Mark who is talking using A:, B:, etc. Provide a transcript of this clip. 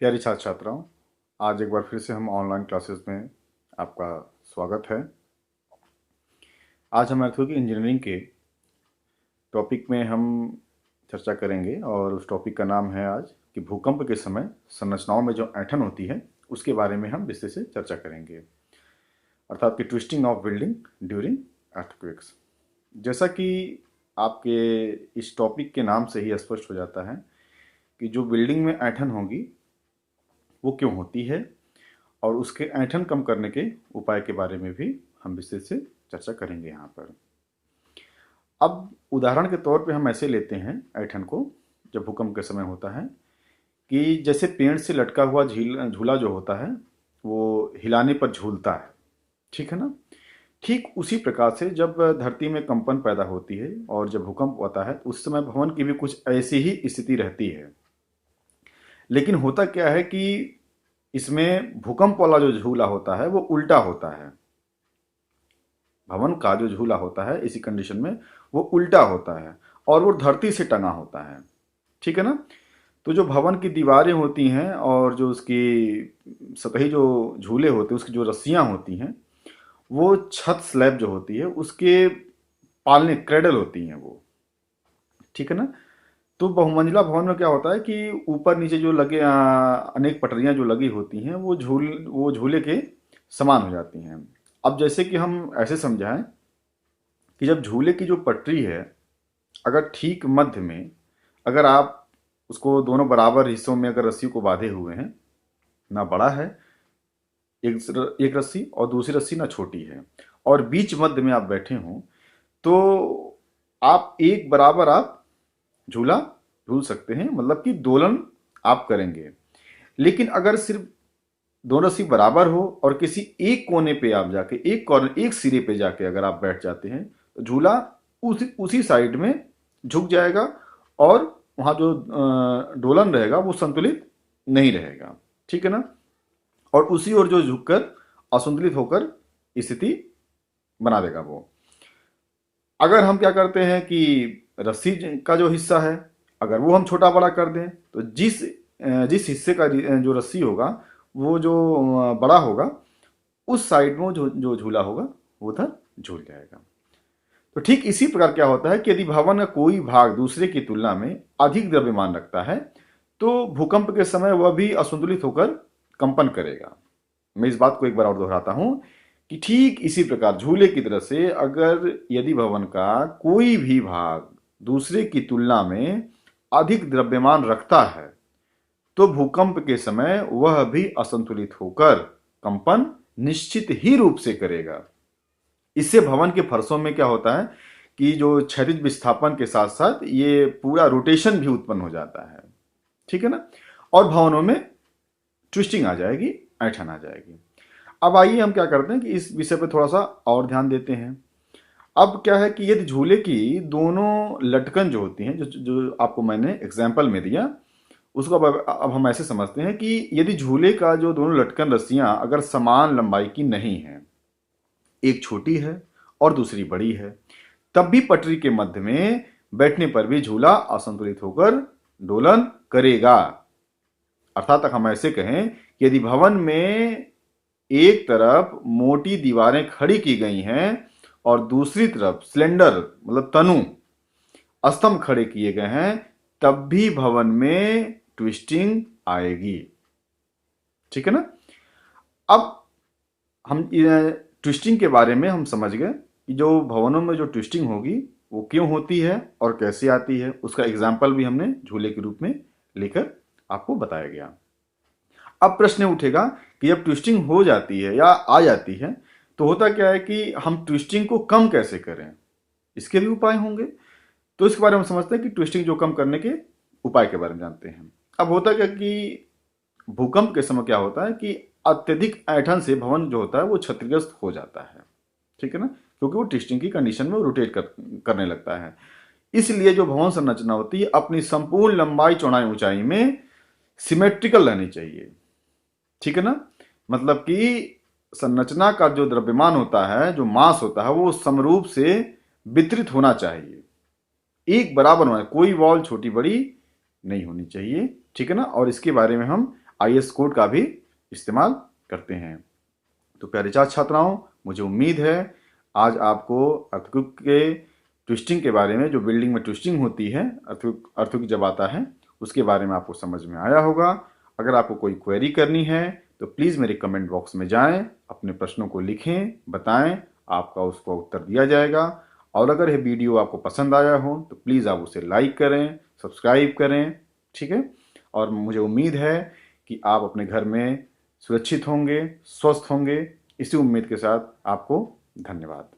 A: प्यारी छात्र छात्राओं, आज एक बार फिर से हम ऑनलाइन क्लासेस में आपका स्वागत है। आज हम अर्थों की इंजीनियरिंग के टॉपिक में हम चर्चा करेंगे और उस टॉपिक का नाम है आज कि भूकंप के समय संरचनाओं में जो ऐंठन होती है उसके बारे में हम विस्तार से चर्चा करेंगे, अर्थात कि twisting of building during earthquakes. जैसा कि आपके इस टॉपिक के नाम से ही स्पष्ट हो जाता है कि जो बिल्डिंग में ऐंठन होगी वो क्यों होती है और उसके ऐंठन कम करने के उपाय के बारे में भी हम विशेष से चर्चा करेंगे यहाँ पर। अब उदाहरण के तौर पे हम ऐसे लेते हैं ऐंठन को जब भूकंप के समय होता है कि जैसे पेड़ से लटका हुआ झूला जो होता है वो हिलाने पर झूलता है, ठीक है ना। ठीक उसी प्रकार से जब धरती में कंपन पैदा होती है और जब भूकंप होता है उस समय भवन की भी कुछ ऐसी ही स्थिति रहती है। लेकिन होता क्या है कि इसमें भूकंप वाला जो झूला होता है वो उल्टा होता है। भवन का जो झूला होता है इसी कंडीशन में वो उल्टा होता है और वो धरती से टंगा होता है, ठीक है ना। तो जो भवन की दीवारें होती हैं और जो उसकी सतही जो झूले होते हैं उसकी जो रस्सियां होती हैं वो छत स्लैब जो होती है उसके पालने क्रेडल होती हैं वो, ठीक है ना। तो बहुमंजिला भवन में क्या होता है कि ऊपर नीचे जो लगे अनेक पटरियां जो लगी होती हैं वो झूले के समान हो जाती हैं। अब जैसे कि हम ऐसे समझाएं कि जब झूले की जो पटरी है अगर ठीक मध्य में अगर आप उसको दोनों बराबर हिस्सों में अगर रस्सी को बांधे हुए हैं, ना बड़ा है एक रस्सी और दूसरी रस्सी ना छोटी है और बीच मध्य में आप बैठे हों तो आप एक बराबर आप झूला झूल सकते हैं, मतलब कि दोलन आप करेंगे। लेकिन अगर सिर्फ दोनों रस्सी बराबर हो और किसी एक कोने पे आप जाके एक कॉर्नर एक सिरे पे जाके अगर आप बैठ जाते हैं तो झूला उसी साइड में झुक जाएगा और वहां जो दोलन रहेगा वो संतुलित नहीं रहेगा, ठीक है ना। और उसी ओर जो झुककर असंतुलित होकर स्थिति बना देगा वो। अगर हम क्या करते हैं कि रस्सी का जो हिस्सा है अगर वो हम छोटा बड़ा कर दें तो जिस हिस्से का जो रस्सी होगा वो जो बड़ा होगा उस साइड में जो झूला होगा वो उधर झूल जाएगा। तो ठीक इसी प्रकार क्या होता है कि यदि भवन का कोई भाग दूसरे की तुलना में अधिक द्रव्यमान रखता है तो भूकंप के समय वह भी असंतुलित होकर कंपन करेगा। मैं इस बात को एक बार और दोहराता हूं कि ठीक इसी प्रकार झूले की तरह से अगर यदि भवन का कोई भी भाग दूसरे की तुलना में अधिक द्रव्यमान रखता है तो भूकंप के समय वह भी असंतुलित होकर कंपन निश्चित ही रूप से करेगा। इससे भवन के फर्शों में क्या होता है कि जो क्षैतिज विस्थापन के साथ साथ ये पूरा रोटेशन भी उत्पन्न हो जाता है, ठीक है ना। और भवनों में ट्विस्टिंग आ जाएगी, ऐंठन आ जाएगी। अब आइए हम क्या करते हैं कि इस विषय पर थोड़ा सा और ध्यान देते हैं। अब क्या है कि यदि झूले की दोनों लटकन जो होती हैं जो आपको मैंने एग्जाम्पल में दिया उसको अब हम ऐसे समझते हैं कि यदि झूले का जो दोनों लटकन रस्सियां अगर समान लंबाई की नहीं है, एक छोटी है और दूसरी बड़ी है, तब भी पटरी के मध्य में बैठने पर भी झूला असंतुलित होकर दोलन करेगा। अर्थात हम ऐसे कहें कि यदि भवन में एक तरफ मोटी दीवारें खड़ी की गई हैं और दूसरी तरफ स्लेंडर मतलब तनु स्तंभ खड़े किए गए हैं तब भी भवन में ट्विस्टिंग आएगी, ठीक है ना। अब हम ट्विस्टिंग के बारे में हम समझ गए कि जो भवनों में जो ट्विस्टिंग होगी वो क्यों होती है और कैसे आती है। उसका एग्जाम्पल भी हमने झूले के रूप में लेकर आपको बताया गया। अब प्रश्न उठेगा कि जब ट्विस्टिंग हो जाती है या आ जाती है तो होता क्या है कि हम ट्विस्टिंग को कम कैसे करें, इसके भी उपाय होंगे। तो इसके बारे में समझते हैं कि ट्विस्टिंग जो कम करने के उपाय के बारे में जानते हैं। अब होता क्या कि भूकंप के समय क्या होता है कि अत्यधिक ऐंठन से भवन जो होता है वो क्षतिग्रस्त हो जाता है, ठीक है ना, क्योंकि वो ट्विस्टिंग की कंडीशन में रोटेट करने लगता है। इसलिए जो भवन संरचना होती है अपनी संपूर्ण लंबाई चौड़ाई ऊंचाई में सिमेट्रिकल रहनी चाहिए, ठीक है ना। मतलब कि संरचना का जो द्रव्यमान होता है जो मास होता है वो समरूप से वितरित होना चाहिए, एक बराबर होना, कोई वॉल छोटी बड़ी नहीं होनी चाहिए, ठीक है ना। और इसके बारे में हम IS कोड का भी इस्तेमाल करते हैं। तो प्यारे छात्र छात्राओं, मुझे उम्मीद है आज आपको अर्थक्वेक के ट्विस्टिंग के बारे में, जो बिल्डिंग में ट्विस्टिंग होती है, अर्थक्वेक जब आता है उसके बारे में आपको समझ में आया होगा। अगर आपको कोई क्वेरी करनी है तो प्लीज़ मेरे कमेंट बॉक्स में जाएं, अपने प्रश्नों को लिखें, बताएं, आपका उसको उत्तर दिया जाएगा। और अगर यह वीडियो आपको पसंद आया हो तो प्लीज़ आप उसे लाइक करें, सब्सक्राइब करें, ठीक है। और मुझे उम्मीद है कि आप अपने घर में सुरक्षित होंगे, स्वस्थ होंगे। इसी उम्मीद के साथ आपको धन्यवाद।